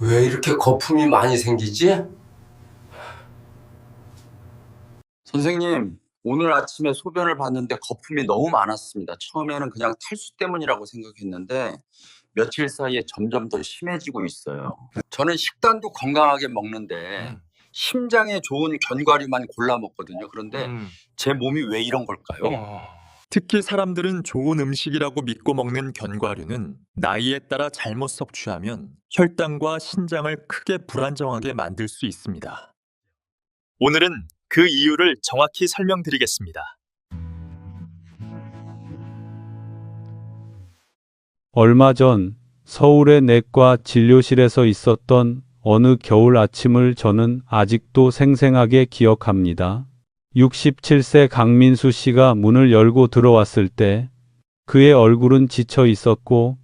왜 이렇게 거품이 많이 생기지? 선생님, 오늘 아침에 소변을 봤는데 거품이 너무 많았습니다. 처음에는 그냥 탈수 때문이라고 생각했는데 며칠 사이에 점점 더 심해지고 있어요. 저는 식단도 건강하게 먹는데 심장에 좋은 견과류만 골라 먹거든요. 그런데 제 몸이 왜 이런 걸까요? 특히 사람들은 좋은 음식이라고 믿고 먹는 견과류는 나이에 따라 잘못 섭취하면 혈당과 신장을 크게 불안정하게 만들 수 있습니다. 오늘은 그 이유를 정확히 설명드리겠습니다. 얼마 전 서울의 내과 진료실에서 있었던 어느 겨울 아침을 저는 아직도 생생하게 기억합니다. 67세 강민수 씨가 문을 열고 들어왔을 때 그의 얼굴은 지쳐 있었고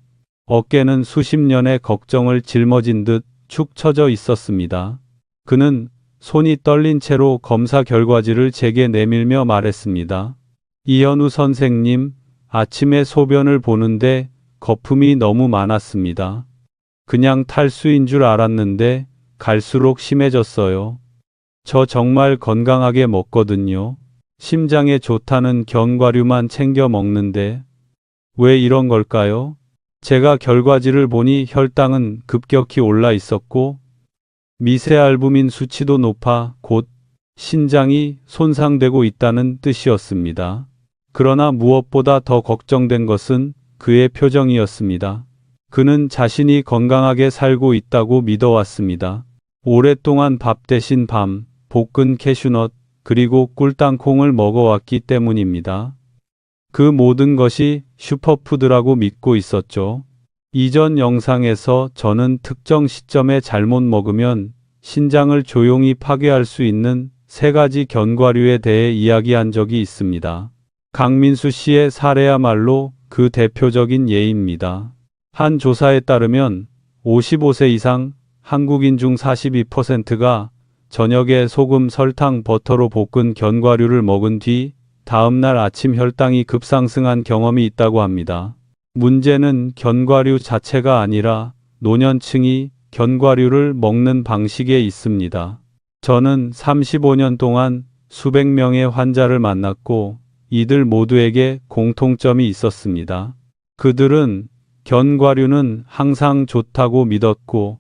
어깨는 수십 년의 걱정을 짊어진 듯 축 처져 있었습니다. 그는 손이 떨린 채로 검사 결과지를 제게 내밀며 말했습니다. 이현우 선생님, 아침에 소변을 보는데 거품이 너무 많았습니다. 그냥 탈수인 줄 알았는데 갈수록 심해졌어요. 저 정말 건강하게 먹거든요. 심장에 좋다는 견과류만 챙겨 먹는데 왜 이런 걸까요? 제가 결과지를 보니 혈당은 급격히 올라 있었고 미세알부민 수치도 높아 곧 신장이 손상되고 있다는 뜻이었습니다. 그러나 무엇보다 더 걱정된 것은 그의 표정이었습니다. 그는 자신이 건강하게 살고 있다고 믿어왔습니다. 오랫동안 밥 대신 밤, 볶은 캐슈넛, 그리고 꿀땅콩을 먹어왔기 때문입니다. 그 모든 것이 슈퍼푸드라고 믿고 있었죠. 이전 영상에서 저는 특정 시점에 잘못 먹으면 신장을 조용히 파괴할 수 있는 3가지 견과류에 대해 이야기한 적이 있습니다. 강민수 씨의 사례야말로 그 대표적인 예입니다. 한 조사에 따르면 55세 이상 한국인 중 42%가 저녁에 소금, 설탕, 버터로 볶은 견과류를 먹은 뒤 다음날 아침 혈당이 급상승한 경험이 있다고 합니다. 문제는 견과류 자체가 아니라 노년층이 견과류를 먹는 방식에 있습니다. 저는 35년 동안 수백 명의 환자를 만났고 이들 모두에게 공통점이 있었습니다. 그들은 견과류는 항상 좋다고 믿었고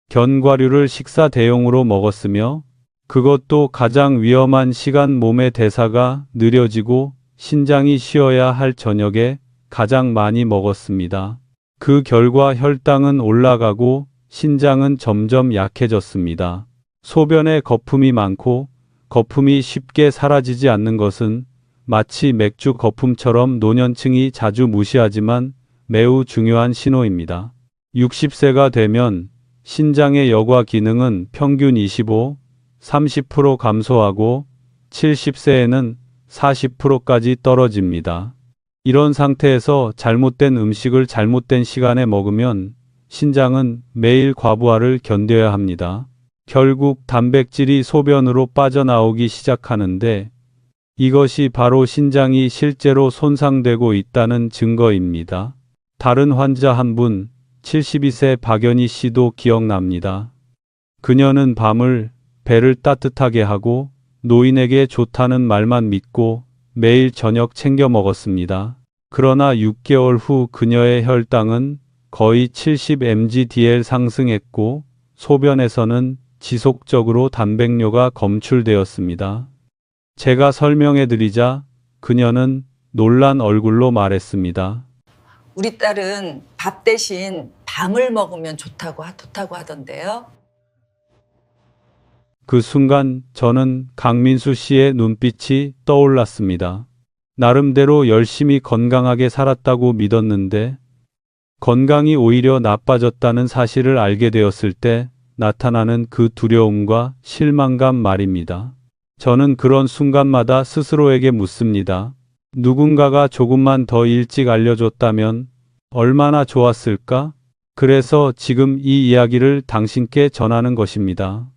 견과류를 식사 대용으로 먹었으며 그것도 가장 위험한 시간 몸의 대사가 느려지고 신장이 쉬어야 할 저녁에 가장 많이 먹었습니다. 그 결과 혈당은 올라가고 신장은 점점 약해졌습니다. 소변에 거품이 많고 거품이 쉽게 사라지지 않는 것은 마치 맥주 거품처럼 노년층이 자주 무시하지만 매우 중요한 신호입니다. 60세가 되면 신장의 여과 기능은 평균 30% 감소하고 70세에는 40%까지 떨어집니다. 이런 상태에서 잘못된 음식을 잘못된 시간에 먹으면 신장은 매일 과부하를 견뎌야 합니다. 결국 단백질이 소변으로 빠져나오기 시작하는데 이것이 바로 신장이 실제로 손상되고 있다는 증거입니다. 다른 환자 한 분, 72세 박연희 씨도 기억납니다. 그녀는 밤을 배를 따뜻하게 하고 노인에게 좋다는 말만 믿고 매일 저녁 챙겨 먹었습니다. 그러나 6개월 후 그녀의 혈당은 거의 70mg/dl 상승했고 소변에서는 지속적으로 단백뇨가 검출되었습니다. 제가 설명해 드리자 그녀는 놀란 얼굴로 말했습니다. 우리 딸은 밥 대신 밤을 먹으면 좋다고 하던데요. 그 순간 저는 강민수 씨의 눈빛이 떠올랐습니다. 나름대로 열심히 건강하게 살았다고 믿었는데 건강이 오히려 나빠졌다는 사실을 알게 되었을 때 나타나는 그 두려움과 실망감 말입니다. 저는 그런 순간마다 스스로에게 묻습니다. 누군가가 조금만 더 일찍 알려줬다면 얼마나 좋았을까? 그래서 지금 이 이야기를 당신께 전하는 것입니다.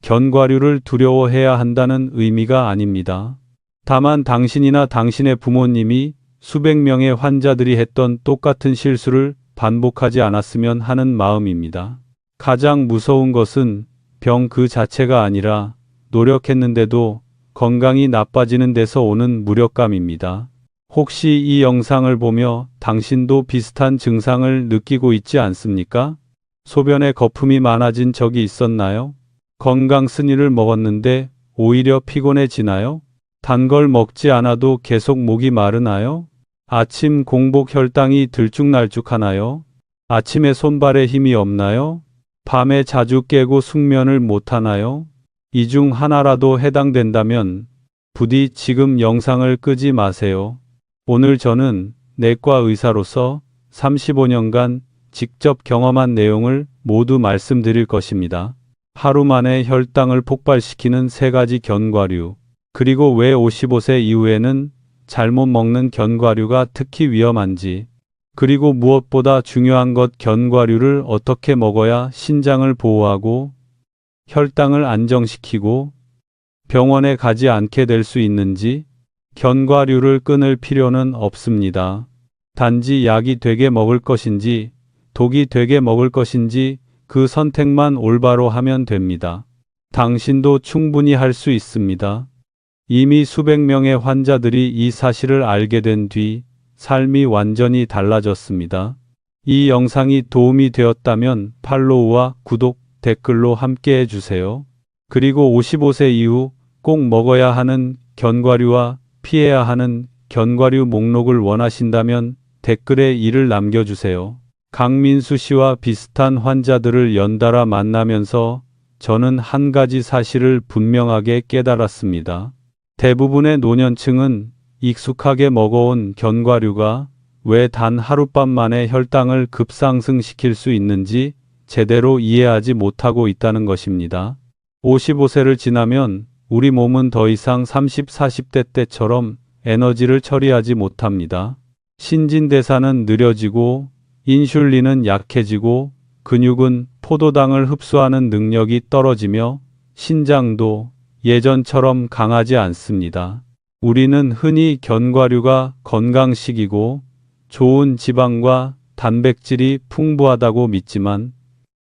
견과류를 두려워해야 한다는 의미가 아닙니다. 다만 당신이나 당신의 부모님이 수백 명의 환자들이 했던 똑같은 실수를 반복하지 않았으면 하는 마음입니다. 가장 무서운 것은 병 그 자체가 아니라 노력했는데도 건강이 나빠지는 데서 오는 무력감입니다. 혹시 이 영상을 보며 당신도 비슷한 증상을 느끼고 있지 않습니까? 소변에 거품이 많아진 적이 있었나요? 건강 쓴이를 먹었는데 오히려 피곤해지나요? 단 걸 먹지 않아도 계속 목이 마르나요? 아침 공복 혈당이 들쭉날쭉하나요? 아침에 손발에 힘이 없나요? 밤에 자주 깨고 숙면을 못하나요? 이 중 하나라도 해당된다면 부디 지금 영상을 끄지 마세요. 오늘 저는 내과 의사로서 35년간 직접 경험한 내용을 모두 말씀드릴 것입니다. 하루 만에 혈당을 폭발시키는 3가지 견과류, 그리고 왜 55세 이후에는 잘못 먹는 견과류가 특히 위험한지, 그리고 무엇보다 중요한 것 견과류를 어떻게 먹어야 신장을 보호하고 혈당을 안정시키고 병원에 가지 않게 될 수 있는지, 견과류를 끊을 필요는 없습니다. 단지 약이 되게 먹을 것인지 독이 되게 먹을 것인지 그 선택만 올바로 하면 됩니다. 당신도 충분히 할 수 있습니다. 이미 수백 명의 환자들이 이 사실을 알게 된 뒤 삶이 완전히 달라졌습니다. 이 영상이 도움이 되었다면 팔로우와 구독, 댓글로 함께 해주세요. 그리고 55세 이후 꼭 먹어야 하는 견과류와 피해야 하는 견과류 목록을 원하신다면 댓글에 이를 남겨주세요. 강민수 씨와 비슷한 환자들을 연달아 만나면서 저는 한 가지 사실을 분명하게 깨달았습니다. 대부분의 노년층은 익숙하게 먹어온 견과류가 왜 단 하룻밤 만에 혈당을 급상승시킬 수 있는지 제대로 이해하지 못하고 있다는 것입니다. 55세를 지나면 우리 몸은 더 이상 30, 40대 때처럼 에너지를 처리하지 못합니다. 신진대사는 느려지고 인슐린은 약해지고 근육은 포도당을 흡수하는 능력이 떨어지며 신장도 예전처럼 강하지 않습니다. 우리는 흔히 견과류가 건강식이고 좋은 지방과 단백질이 풍부하다고 믿지만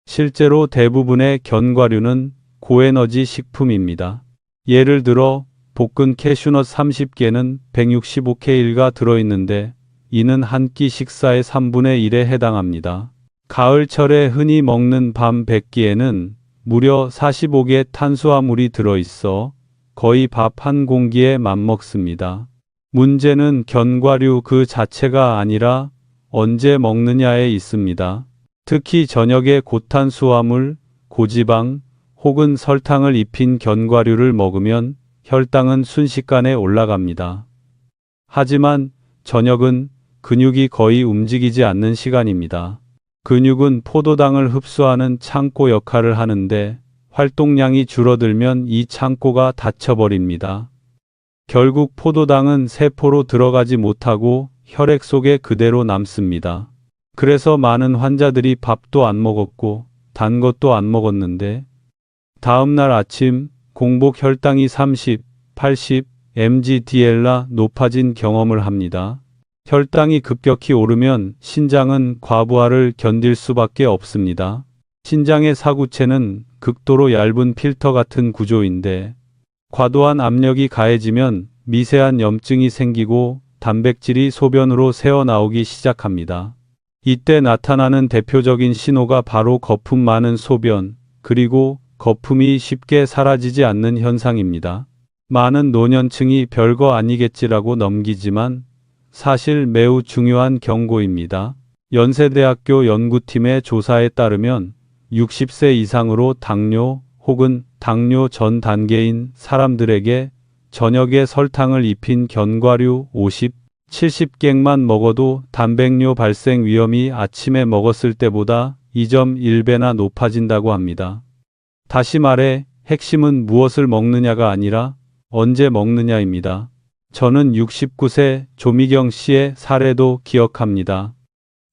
실제로 대부분의 견과류는 고에너지 식품입니다. 예를 들어 볶은 캐슈넛 30개는 165kcal가 들어있는데 이는 한 끼 식사의 3분의 1에 해당합니다. 가을철에 흔히 먹는 밤 100끼에는 무려 45개 탄수화물이 들어있어 거의 밥 한 공기에 맞먹습니다. 문제는 견과류 그 자체가 아니라 언제 먹느냐에 있습니다. 특히 저녁에 고탄수화물, 고지방 혹은 설탕을 입힌 견과류를 먹으면 혈당은 순식간에 올라갑니다. 하지만 저녁은 근육이 거의 움직이지 않는 시간입니다. 근육은 포도당을 흡수하는 창고 역할을 하는데 활동량이 줄어들면 이 창고가 닫혀버립니다. 결국 포도당은 세포로 들어가지 못하고 혈액 속에 그대로 남습니다. 그래서 많은 환자들이 밥도 안 먹었고 단 것도 안 먹었는데 다음날 아침 공복 혈당이 30, 80 mg/dl나 높아진 경험을 합니다. 혈당이 급격히 오르면 신장은 과부하를 견딜 수밖에 없습니다. 신장의 사구체는 극도로 얇은 필터 같은 구조인데 과도한 압력이 가해지면 미세한 염증이 생기고 단백질이 소변으로 새어나오기 시작합니다. 이때 나타나는 대표적인 신호가 바로 거품 많은 소변, 그리고 거품이 쉽게 사라지지 않는 현상입니다. 많은 노년층이 별거 아니겠지라고 넘기지만 사실 매우 중요한 경고입니다. 연세대학교 연구팀의 조사에 따르면 60세 이상으로 당뇨 혹은 당뇨 전 단계인 사람들에게 저녁에 설탕을 입힌 견과류 50, 70갱만 먹어도 단백뇨 발생 위험이 아침에 먹었을 때보다 2.1배나 높아진다고 합니다. 다시 말해 핵심은 무엇을 먹느냐가 아니라 언제 먹느냐입니다. 저는 69세 조미경 씨의 사례도 기억합니다.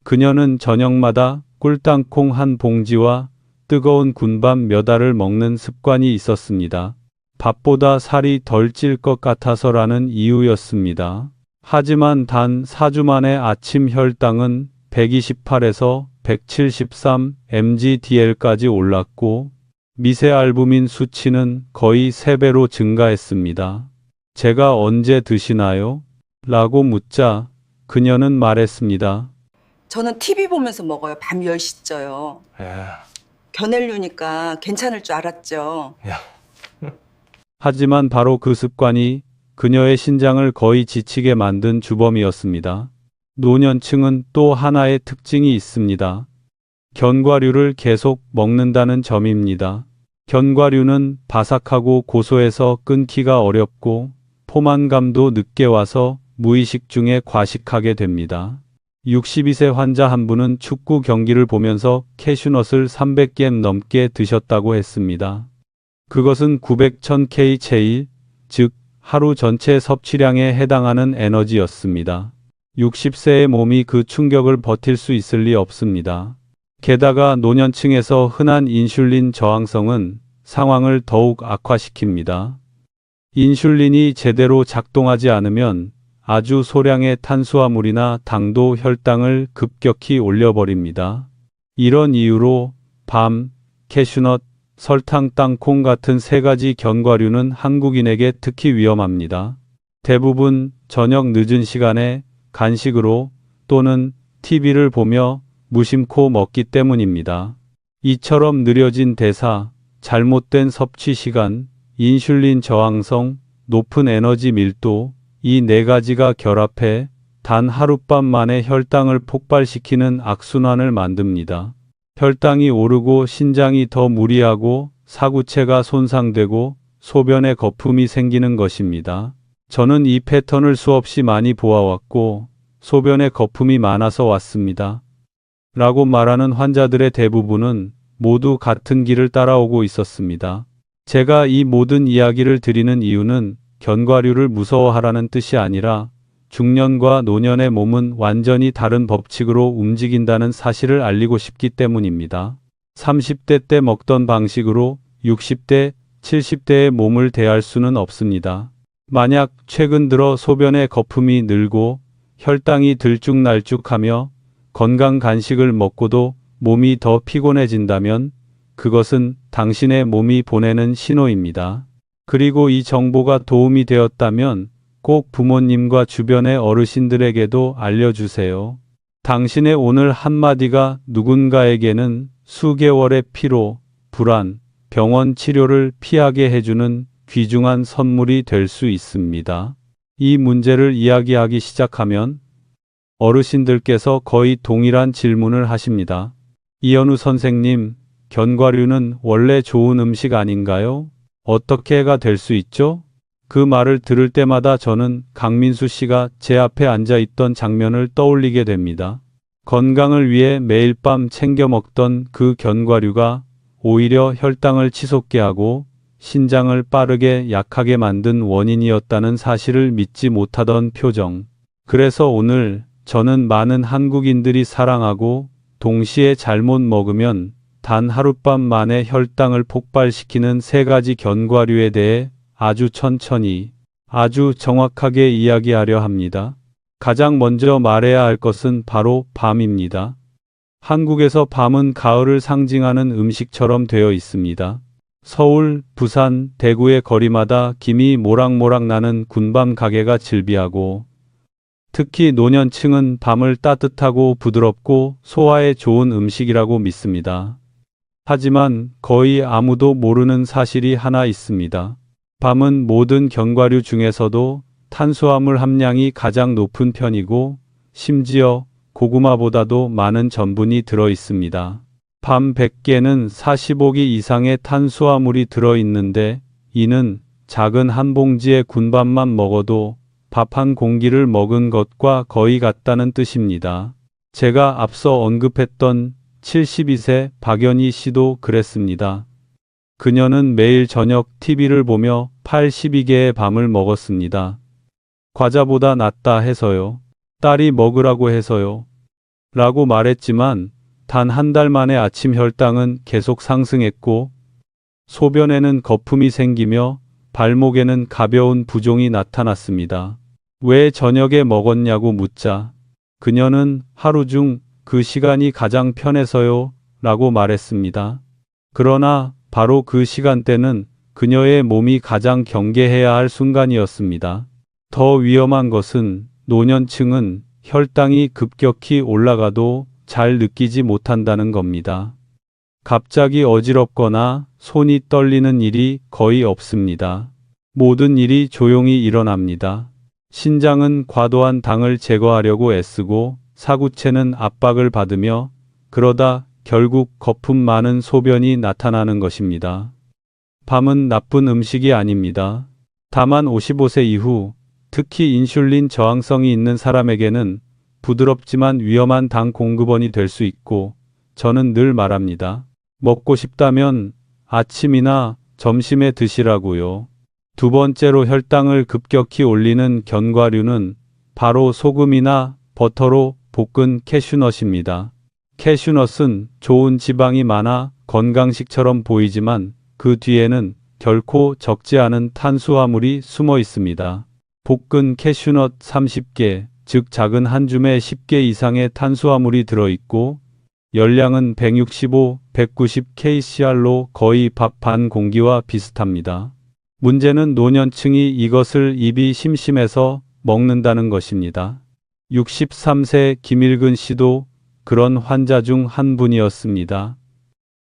그녀는 저녁마다 꿀땅콩 한 봉지와 뜨거운 군밤 몇 알을 먹는 습관이 있었습니다. 밥보다 살이 덜 찔 것 같아서라는 이유였습니다. 하지만 단 4주 만에 아침 혈당은 128에서 173 mg/dl까지 올랐고 미세 알부민 수치는 거의 3배로 증가했습니다. 제가 언제 드시나요? 라고 묻자 그녀는 말했습니다. 저는 TV 보면서 먹어요. 밤 10시쪄요. 견헬류니까 괜찮을 줄 알았죠. 하지만 바로 그 습관이 그녀의 신장을 거의 지치게 만든 주범이었습니다. 노년층은 또 하나의 특징이 있습니다. 견과류를 계속 먹는다는 점입니다. 견과류는 바삭하고 고소해서 끊기가 어렵고 포만감도 늦게 와서 무의식 중에 과식하게 됩니다. 62세 환자 한 분은 축구 경기를 보면서 캐슈넛을 300개 넘게 드셨다고 했습니다. 그것은 900,000K, 즉 하루 전체 섭취량에 해당하는 에너지였습니다. 60세의 몸이 그 충격을 버틸 수 있을 리 없습니다. 게다가 노년층에서 흔한 인슐린 저항성은 상황을 더욱 악화시킵니다. 인슐린이 제대로 작동하지 않으면 아주 소량의 탄수화물이나 당도 혈당을 급격히 올려버립니다. 이런 이유로 밤, 캐슈넛, 설탕, 땅콩 같은 3가지 견과류는 한국인에게 특히 위험합니다. 대부분 저녁 늦은 시간에 간식으로 또는 TV를 보며 무심코 먹기 때문입니다. 이처럼 느려진 대사, 잘못된 섭취 시간, 인슐린 저항성, 높은 에너지 밀도, 이 4가지가 결합해 단 하룻밤 만에 혈당을 폭발시키는 악순환을 만듭니다. 혈당이 오르고 신장이 더 무리하고 사구체가 손상되고 소변에 거품이 생기는 것입니다. 저는 이 패턴을 수없이 많이 보아왔고 소변에 거품이 많아서 왔습니다. 라고 말하는 환자들의 대부분은 모두 같은 길을 따라오고 있었습니다. 제가 이 모든 이야기를 드리는 이유는 견과류를 무서워하라는 뜻이 아니라 중년과 노년의 몸은 완전히 다른 법칙으로 움직인다는 사실을 알리고 싶기 때문입니다. 30대 때 먹던 방식으로 60대, 70대의 몸을 대할 수는 없습니다. 만약 최근 들어 소변에 거품이 늘고 혈당이 들쭉날쭉하며 건강 간식을 먹고도 몸이 더 피곤해진다면 그것은 당신의 몸이 보내는 신호입니다. 그리고 이 정보가 도움이 되었다면 꼭 부모님과 주변의 어르신들에게도 알려주세요. 당신의 오늘 한마디가 누군가에게는 수개월의 피로, 불안, 병원 치료를 피하게 해주는 귀중한 선물이 될 수 있습니다. 이 문제를 이야기하기 시작하면 어르신들께서 거의 동일한 질문을 하십니다. 이현우 선생님, 견과류는 원래 좋은 음식 아닌가요? 어떻게 해가 될 수 있죠? 그 말을 들을 때마다 저는 강민수 씨가 제 앞에 앉아 있던 장면을 떠올리게 됩니다. 건강을 위해 매일 밤 챙겨 먹던 그 견과류가 오히려 혈당을 치솟게 하고 신장을 빠르게 약하게 만든 원인이었다는 사실을 믿지 못하던 표정. 그래서 오늘 저는 많은 한국인들이 사랑하고 동시에 잘못 먹으면 단 하룻밤 만에 혈당을 폭발시키는 3가지 견과류에 대해 아주 천천히, 아주 정확하게 이야기하려 합니다. 가장 먼저 말해야 할 것은 바로 밤입니다. 한국에서 밤은 가을을 상징하는 음식처럼 되어 있습니다. 서울, 부산, 대구의 거리마다 김이 모락모락 나는 군밤 가게가 즐비하고 특히 노년층은 밤을 따뜻하고 부드럽고 소화에 좋은 음식이라고 믿습니다. 하지만 거의 아무도 모르는 사실이 하나 있습니다. 밤은 모든 견과류 중에서도 탄수화물 함량이 가장 높은 편이고 심지어 고구마보다도 많은 전분이 들어 있습니다. 밤 100개는 45기 이상의 탄수화물이 들어 있는데 이는 작은 한 봉지의 군밥만 먹어도 밥 한 공기를 먹은 것과 거의 같다는 뜻입니다. 제가 앞서 언급했던 72세 박연희 씨도 그랬습니다. 그녀는 매일 저녁 TV를 보며 82개의 밤을 먹었습니다. 과자보다 낫다 해서요. 딸이 먹으라고 해서요. 라고 말했지만 단 한 달 만에 아침 혈당은 계속 상승했고 소변에는 거품이 생기며 발목에는 가벼운 부종이 나타났습니다. 왜 저녁에 먹었냐고 묻자 그녀는 하루 중 그 시간이 가장 편해서요 라고 말했습니다. 그러나 바로 그 시간대는 그녀의 몸이 가장 경계해야 할 순간이었습니다. 더 위험한 것은 노년층은 혈당이 급격히 올라가도 잘 느끼지 못한다는 겁니다. 갑자기 어지럽거나 손이 떨리는 일이 거의 없습니다. 모든 일이 조용히 일어납니다. 신장은 과도한 당을 제거하려고 애쓰고 사구체는 압박을 받으며 그러다 결국 거품 많은 소변이 나타나는 것입니다. 밤은 나쁜 음식이 아닙니다. 다만 55세 이후 특히 인슐린 저항성이 있는 사람에게는 부드럽지만 위험한 당 공급원이 될 수 있고 저는 늘 말합니다. 먹고 싶다면 아침이나 점심에 드시라고요. 두 번째로 혈당을 급격히 올리는 견과류는 바로 소금이나 버터로 볶은 캐슈넛입니다. 캐슈넛은 좋은 지방이 많아 건강식처럼 보이지만 그 뒤에는 결코 적지 않은 탄수화물이 숨어 있습니다. 볶은 캐슈넛 30개, 즉 작은 한 줌에 10개 이상의 탄수화물이 들어있고 열량은 165, 190kcal로 거의 밥 반 공기와 비슷합니다. 문제는 노년층이 이것을 입이 심심해서 먹는다는 것입니다. 63세 김일근 씨도 그런 환자 중 한 분이었습니다.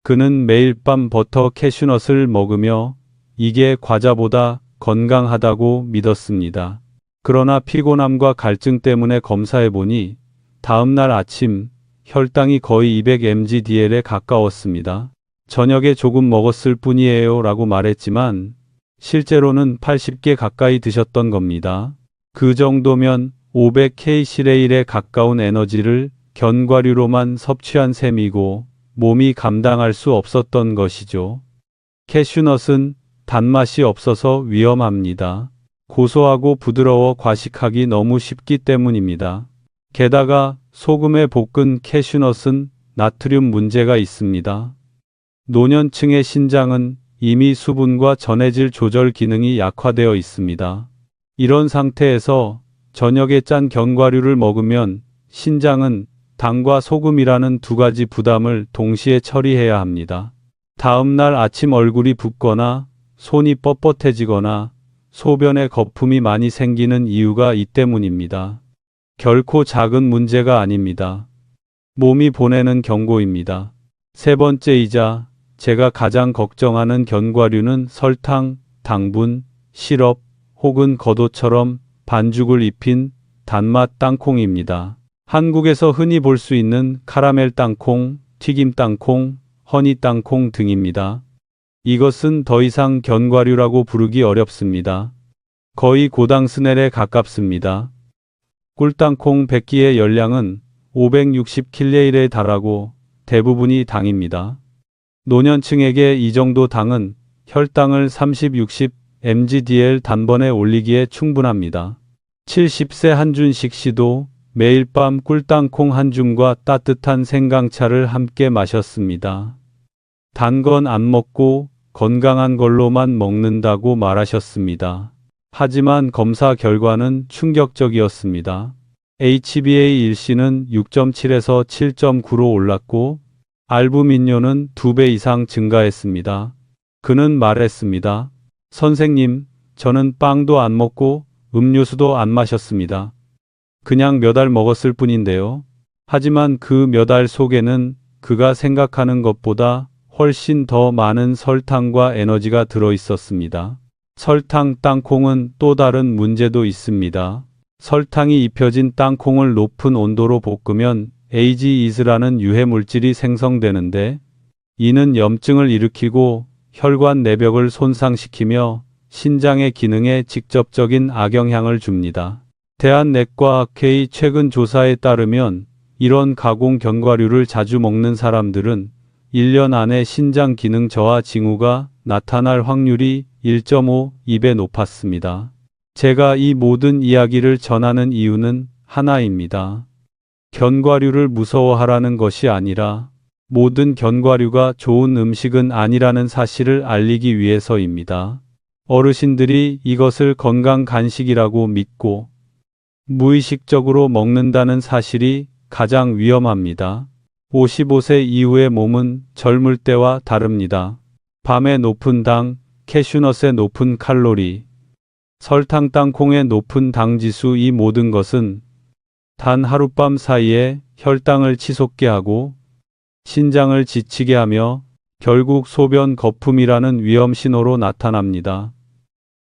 그는 매일 밤 버터 캐슈넛을 먹으며 이게 과자보다 건강하다고 믿었습니다. 그러나 피곤함과 갈증 때문에 검사해보니 다음날 아침 혈당이 거의 200mg/dl에 가까웠습니다. 저녁에 조금 먹었을 뿐이에요 라고 말했지만 실제로는 80개 가까이 드셨던 겁니다. 그 정도면 500kcal에 가까운 에너지를 견과류로만 섭취한 셈이고 몸이 감당할 수 없었던 것이죠. 캐슈넛은 단맛이 없어서 위험합니다. 고소하고 부드러워 과식하기 너무 쉽기 때문입니다. 게다가 소금에 볶은 캐슈넛은 나트륨 문제가 있습니다. 노년층의 신장은 이미 수분과 전해질 조절 기능이 약화되어 있습니다. 이런 상태에서 저녁에 짠 견과류를 먹으면 신장은 당과 소금이라는 두 가지 부담을 동시에 처리해야 합니다. 다음 날 아침 얼굴이 붓거나 손이 뻣뻣해지거나 소변에 거품이 많이 생기는 이유가 이 때문입니다. 결코 작은 문제가 아닙니다. 몸이 보내는 경고입니다. 세 번째이자 제가 가장 걱정하는 견과류는 설탕, 당분, 시럽 혹은 겉옷처럼 반죽을 입힌 단맛 땅콩입니다. 한국에서 흔히 볼 수 있는 카라멜 땅콩, 튀김 땅콩, 허니 땅콩 등입니다. 이것은 더 이상 견과류라고 부르기 어렵습니다. 거의 고당스넬에 가깝습니다. 꿀땅콩 100기의 열량은 560kcal에 달하고 대부분이 당입니다. 노년층에게 이 정도 당은 혈당을 30-60mg/dl 단번에 올리기에 충분합니다. 70세 한준식 씨도 매일 밤 꿀땅콩 한 줌과 따뜻한 생강차를 함께 마셨습니다. 단 건 안 먹고 건강한 걸로만 먹는다고 말하셨습니다. 하지만 검사 결과는 충격적이었습니다. HbA1c는 6.7에서 7.9로 올랐고 알부민료는 2배 이상 증가했습니다. 그는 말했습니다. 선생님, 저는 빵도 안 먹고 음료수도 안 마셨습니다. 그냥 몇 알 먹었을 뿐인데요. 하지만 그 몇 알 속에는 그가 생각하는 것보다 훨씬 더 많은 설탕과 에너지가 들어 있었습니다. 설탕 땅콩은 또 다른 문제도 있습니다. 설탕이 입혀진 땅콩을 높은 온도로 볶으면 AGEs라는 유해 물질이 생성되는데 이는 염증을 일으키고 혈관 내벽을 손상시키며 신장의 기능에 직접적인 악영향을 줍니다. 대한내과학회의 최근 조사에 따르면 이런 가공 견과류를 자주 먹는 사람들은 1년 안에 신장 기능 저하 징후가 나타날 확률이 1.5, 2배 높았습니다. 제가 이 모든 이야기를 전하는 이유는 하나입니다. 견과류를 무서워하라는 것이 아니라 모든 견과류가 좋은 음식은 아니라는 사실을 알리기 위해서입니다. 어르신들이 이것을 건강 간식이라고 믿고 무의식적으로 먹는다는 사실이 가장 위험합니다. 55세 이후의 몸은 젊을 때와 다릅니다. 밤의 높은 당, 캐슈넛의 높은 칼로리, 설탕 땅콩의 높은 당지수 이 모든 것은 단 하룻밤 사이에 혈당을 치솟게 하고 신장을 지치게 하며 결국 소변 거품이라는 위험 신호로 나타납니다.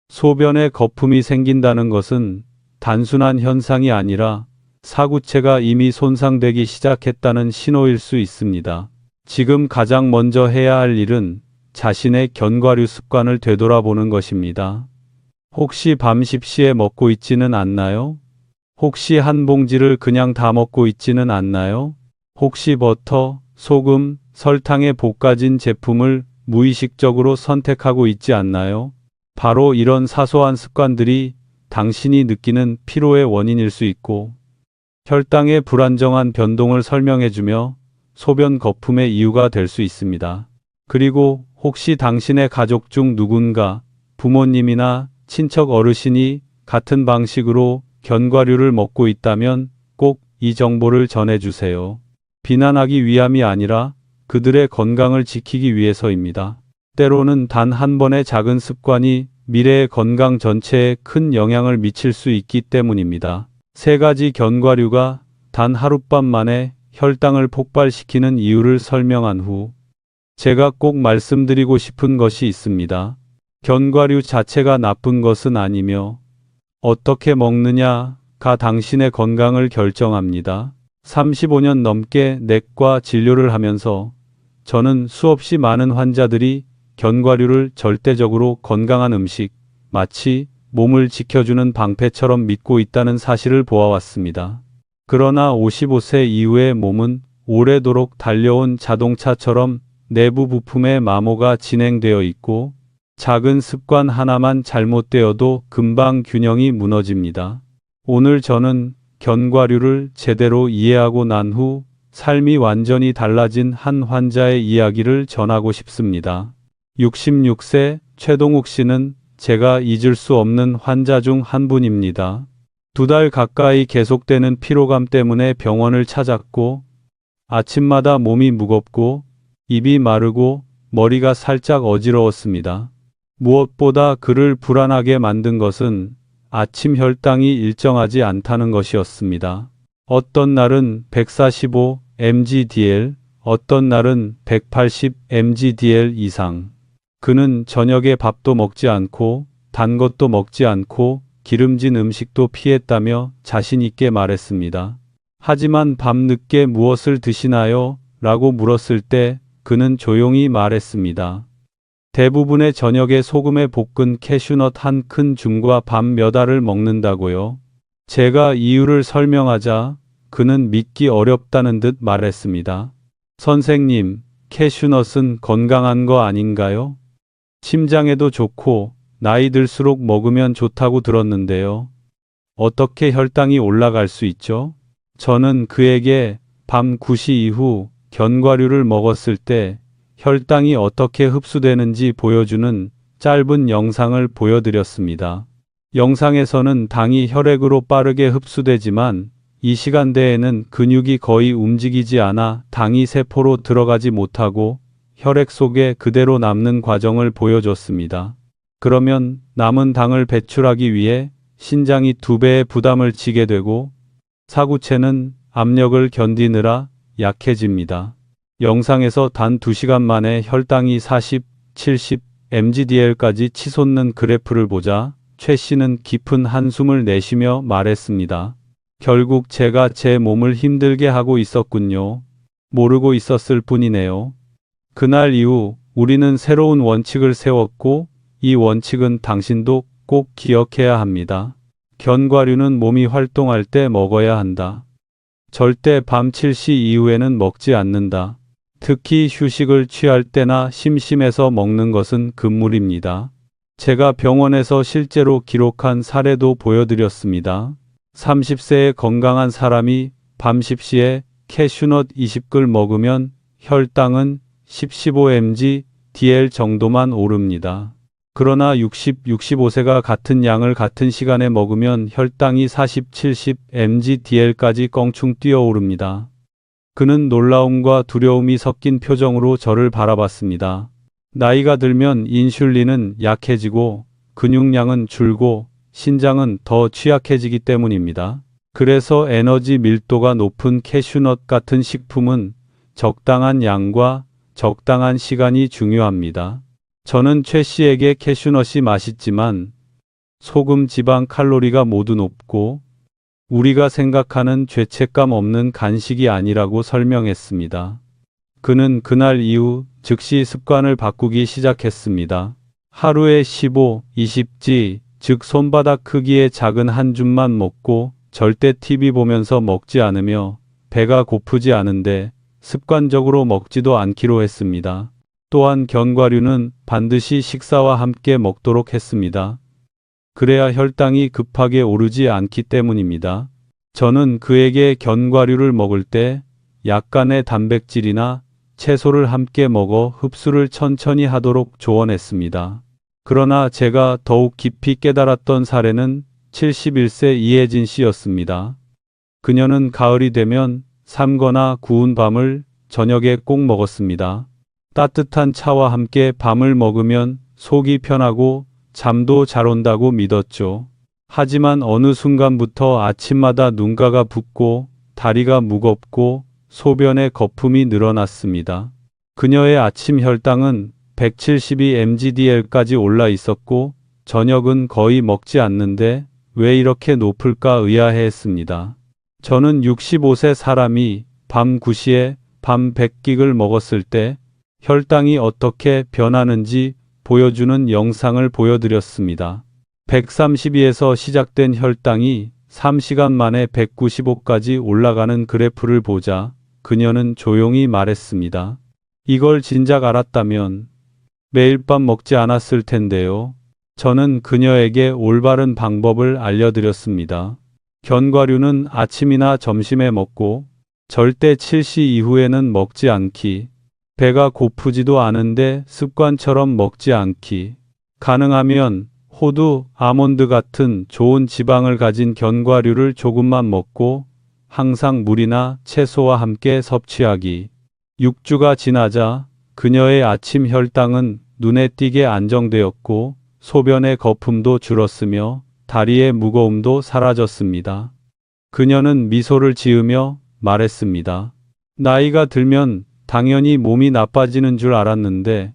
소변에 거품이 생긴다는 것은 단순한 현상이 아니라 사구체가 이미 손상되기 시작했다는 신호일 수 있습니다. 지금 가장 먼저 해야 할 일은 자신의 견과류 습관을 되돌아보는 것입니다. 혹시 밤 10시에 먹고 있지는 않나요? 혹시 한 봉지를 그냥 다 먹고 있지는 않나요? 혹시 버터, 소금, 설탕에 볶아진 제품을 무의식적으로 선택하고 있지 않나요? 바로 이런 사소한 습관들이 당신이 느끼는 피로의 원인일 수 있고 혈당의 불안정한 변동을 설명해주며 소변 거품의 이유가 될 수 있습니다. 그리고 혹시 당신의 가족 중 누군가 부모님이나 친척 어르신이 같은 방식으로 견과류를 먹고 있다면 꼭 이 정보를 전해주세요. 비난하기 위함이 아니라 그들의 건강을 지키기 위해서입니다. 때로는 단 한 번의 작은 습관이 미래의 건강 전체에 큰 영향을 미칠 수 있기 때문입니다. 3가지 견과류가 단 하룻밤 만에 혈당을 폭발시키는 이유를 설명한 후 제가 꼭 말씀드리고 싶은 것이 있습니다. 견과류 자체가 나쁜 것은 아니며 어떻게 먹느냐가 당신의 건강을 결정합니다. 35년 넘게 내과 진료를 하면서 저는 수없이 많은 환자들이 견과류를 절대적으로 건강한 음식, 마치 몸을 지켜주는 방패처럼 믿고 있다는 사실을 보아왔습니다. 그러나 55세 이후의 몸은 오래도록 달려온 자동차처럼 내부 부품의 마모가 진행되어 있고 작은 습관 하나만 잘못되어도 금방 균형이 무너집니다. 오늘 저는 견과류를 제대로 이해하고 난 후 삶이 완전히 달라진 한 환자의 이야기를 전하고 싶습니다. 66세 최동욱 씨는 제가 잊을 수 없는 환자 중 한 분입니다. 2달 가까이 계속되는 피로감 때문에 병원을 찾았고 아침마다 몸이 무겁고 입이 마르고 머리가 살짝 어지러웠습니다. 무엇보다 그를 불안하게 만든 것은 아침 혈당이 일정하지 않다는 것이었습니다. 어떤 날은 145 mgdl, 어떤 날은 180 mgdl 이상. 그는 저녁에 밥도 먹지 않고 단 것도 먹지 않고 기름진 음식도 피했다며 자신 있게 말했습니다. 하지만 밤늦게 무엇을 드시나요? 라고 물었을 때 그는 조용히 말했습니다. 대부분의 저녁에 소금에 볶은 캐슈넛 한 큰 줌과 밤 몇 알을 먹는다고요. 제가 이유를 설명하자 그는 믿기 어렵다는 듯 말했습니다. 선생님, 캐슈넛은 건강한 거 아닌가요? 심장에도 좋고 나이 들수록 먹으면 좋다고 들었는데요. 어떻게 혈당이 올라갈 수 있죠? 저는 그에게 밤 9시 이후 견과류를 먹었을 때 혈당이 어떻게 흡수되는지 보여주는 짧은 영상을 보여드렸습니다. 영상에서는 당이 혈액으로 빠르게 흡수되지만 이 시간대에는 근육이 거의 움직이지 않아 당이 세포로 들어가지 못하고 혈액 속에 그대로 남는 과정을 보여줬습니다. 그러면 남은 당을 배출하기 위해 신장이 2배의 부담을 지게 되고 사구체는 압력을 견디느라 약해집니다. 영상에서 단 2시간 만에 혈당이 40, 70 mgdl까지 치솟는 그래프를 보자 최 씨는 깊은 한숨을 내쉬며 말했습니다. 결국 제가 제 몸을 힘들게 하고 있었군요. 모르고 있었을 뿐이네요. 그날 이후 우리는 새로운 원칙을 세웠고 이 원칙은 당신도 꼭 기억해야 합니다. 견과류는 몸이 활동할 때 먹어야 한다. 절대 밤 7시 이후에는 먹지 않는다. 특히 휴식을 취할 때나 심심해서 먹는 것은 금물입니다. 제가 병원에서 실제로 기록한 사례도 보여드렸습니다. 30세의 건강한 사람이 밤 10시에 캐슈넛 20글 먹으면 혈당은 15 mg/dl 정도만 오릅니다. 그러나 60, 65세가 같은 양을 같은 시간에 먹으면 혈당이 40, 70 mg/dl까지 껑충 뛰어오릅니다. 그는 놀라움과 두려움이 섞인 표정으로 저를 바라봤습니다. 나이가 들면 인슐린은 약해지고 근육량은 줄고 신장은 더 취약해지기 때문입니다. 그래서 에너지 밀도가 높은 캐슈넛 같은 식품은 적당한 양과 적당한 시간이 중요합니다. 저는 최 씨에게 캐슈넛이 맛있지만 소금, 지방, 칼로리가 모두 높고 우리가 생각하는 죄책감 없는 간식이 아니라고 설명했습니다. 그는 그날 이후 즉시 습관을 바꾸기 시작했습니다. 하루에 15, 20지, 즉 손바닥 크기의 작은 한 줌만 먹고 절대 TV 보면서 먹지 않으며 배가 고프지 않은데 습관적으로 먹지도 않기로 했습니다. 또한 견과류는 반드시 식사와 함께 먹도록 했습니다. 그래야 혈당이 급하게 오르지 않기 때문입니다. 저는 그에게 견과류를 먹을 때 약간의 단백질이나 채소를 함께 먹어 흡수를 천천히 하도록 조언했습니다. 그러나 제가 더욱 깊이 깨달았던 사례는 71세 이혜진 씨였습니다. 그녀는 가을이 되면 삶거나 구운 밤을 저녁에 꼭 먹었습니다. 따뜻한 차와 함께 밤을 먹으면 속이 편하고 잠도 잘 온다고 믿었죠. 하지만 어느 순간부터 아침마다 눈가가 붓고 다리가 무겁고 소변에 거품이 늘어났습니다. 그녀의 아침 혈당은 172 mg/dl까지 올라 있었고 저녁은 거의 먹지 않는데 왜 이렇게 높을까 의아해했습니다. 저는 65세 사람이 밤 9시에 밤 100끽을 먹었을 때 혈당이 어떻게 변하는지 보여주는 영상을 보여드렸습니다. 132에서 시작된 혈당이 3시간 만에 195까지 올라가는 그래프를 보자 그녀는 조용히 말했습니다. 이걸 진작 알았다면 매일 밤 먹지 않았을 텐데요. 저는 그녀에게 올바른 방법을 알려드렸습니다. 견과류는 아침이나 점심에 먹고 절대 7시 이후에는 먹지 않기. 배가 고프지도 않은데 습관처럼 먹지 않기. 가능하면 호두, 아몬드 같은 좋은 지방을 가진 견과류를 조금만 먹고 항상 물이나 채소와 함께 섭취하기. 6주가 지나자 그녀의 아침 혈당은 눈에 띄게 안정되었고 소변의 거품도 줄었으며 다리의 무거움도 사라졌습니다. 그녀는 미소를 지으며 말했습니다. 나이가 들면 당연히 몸이 나빠지는 줄 알았는데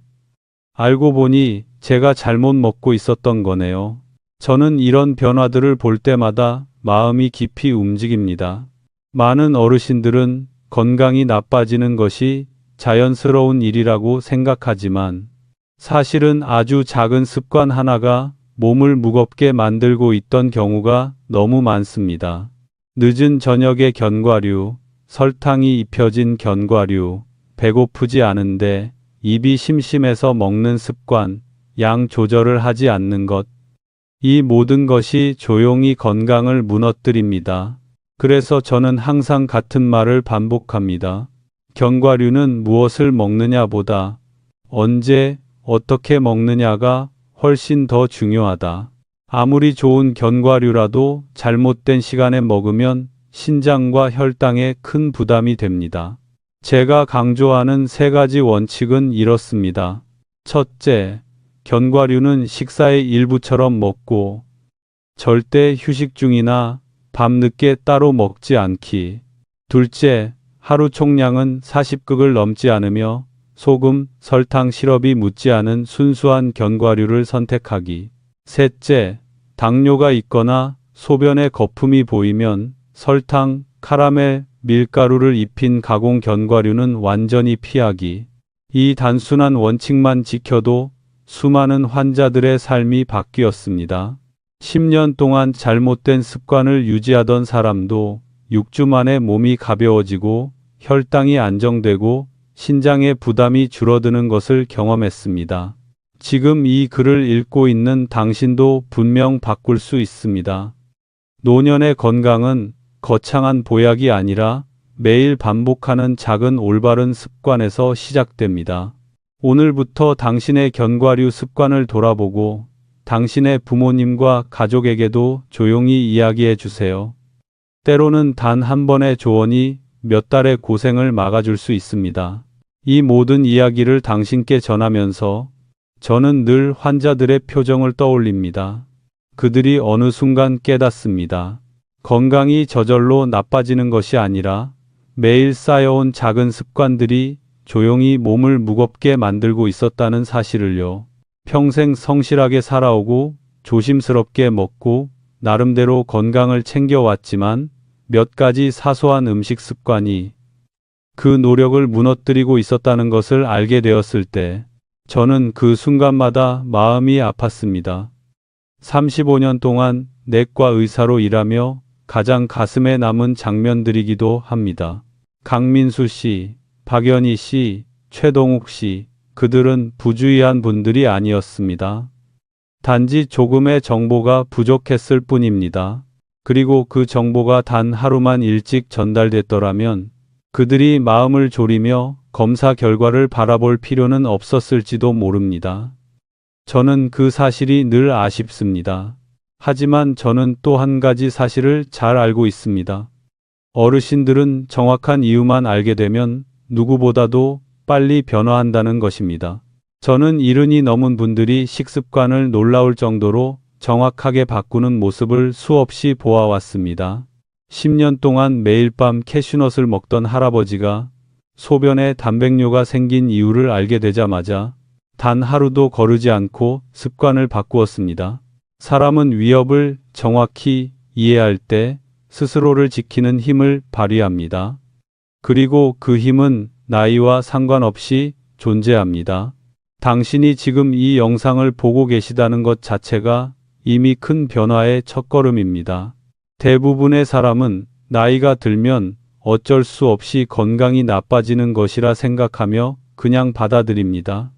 알고 보니 제가 잘못 먹고 있었던 거네요. 저는 이런 변화들을 볼 때마다 마음이 깊이 움직입니다. 많은 어르신들은 건강이 나빠지는 것이 자연스러운 일이라고 생각하지만 사실은 아주 작은 습관 하나가 몸을 무겁게 만들고 있던 경우가 너무 많습니다. 늦은 저녁에 견과류, 설탕이 입혀진 견과류, 배고프지 않은데 입이 심심해서 먹는 습관, 양 조절을 하지 않는 것. 이 모든 것이 조용히 건강을 무너뜨립니다. 그래서 저는 항상 같은 말을 반복합니다. 견과류는 무엇을 먹느냐보다 언제, 어떻게 먹느냐가 훨씬 더 중요하다. 아무리 좋은 견과류라도 잘못된 시간에 먹으면 신장과 혈당에 큰 부담이 됩니다. 제가 강조하는 3가지 원칙은 이렇습니다. 첫째, 견과류는 식사의 일부처럼 먹고 절대 휴식 중이나 밤늦게 따로 먹지 않기. 둘째, 하루 총량은 40극을 넘지 않으며 소금, 설탕, 시럽이 묻지 않은 순수한 견과류를 선택하기. 셋째, 당뇨가 있거나 소변에 거품이 보이면 설탕, 카라멜, 밀가루를 입힌 가공 견과류는 완전히 피하기. 이 단순한 원칙만 지켜도 수많은 환자들의 삶이 바뀌었습니다. 10년 동안 잘못된 습관을 유지하던 사람도 6주 만에 몸이 가벼워지고 혈당이 안정되고 신장의 부담이 줄어드는 것을 경험했습니다. 지금 이 글을 읽고 있는 당신도 분명 바꿀 수 있습니다. 노년의 건강은 거창한 보약이 아니라 매일 반복하는 작은 올바른 습관에서 시작됩니다. 오늘부터 당신의 견과류 습관을 돌아보고 당신의 부모님과 가족에게도 조용히 이야기해 주세요. 때로는 단 한 번의 조언이 몇 달의 고생을 막아줄 수 있습니다. 이 모든 이야기를 당신께 전하면서 저는 늘 환자들의 표정을 떠올립니다. 그들이 어느 순간 깨닫습니다. 건강이 저절로 나빠지는 것이 아니라 매일 쌓여온 작은 습관들이 조용히 몸을 무겁게 만들고 있었다는 사실을요. 평생 성실하게 살아오고 조심스럽게 먹고 나름대로 건강을 챙겨왔지만 몇 가지 사소한 음식 습관이 그 노력을 무너뜨리고 있었다는 것을 알게 되었을 때 저는 그 순간마다 마음이 아팠습니다. 35년 동안 내과 의사로 일하며 가장 가슴에 남은 장면들이기도 합니다. 강민수 씨, 박연희 씨, 최동욱 씨, 그들은 부주의한 분들이 아니었습니다. 단지 조금의 정보가 부족했을 뿐입니다. 그리고 그 정보가 단 하루만 일찍 전달됐더라면 그들이 마음을 졸이며 검사 결과를 바라볼 필요는 없었을지도 모릅니다. 저는 그 사실이 늘 아쉽습니다. 하지만 저는 또 한 가지 사실을 잘 알고 있습니다. 어르신들은 정확한 이유만 알게 되면 누구보다도 빨리 변화한다는 것입니다. 저는 70이 넘은 분들이 식습관을 놀라울 정도로 정확하게 바꾸는 모습을 수없이 보아왔습니다. 10년 동안 매일 밤 캐슈넛을 먹던 할아버지가 소변에 단백뇨가 생긴 이유를 알게 되자마자 단 하루도 거르지 않고 습관을 바꾸었습니다. 사람은 위협을 정확히 이해할 때 스스로를 지키는 힘을 발휘합니다. 그리고 그 힘은 나이와 상관없이 존재합니다. 당신이 지금 이 영상을 보고 계시다는 것 자체가 이미 큰 변화의 첫걸음입니다. 대부분의 사람은 나이가 들면 어쩔 수 없이 건강이 나빠지는 것이라 생각하며 그냥 받아들입니다.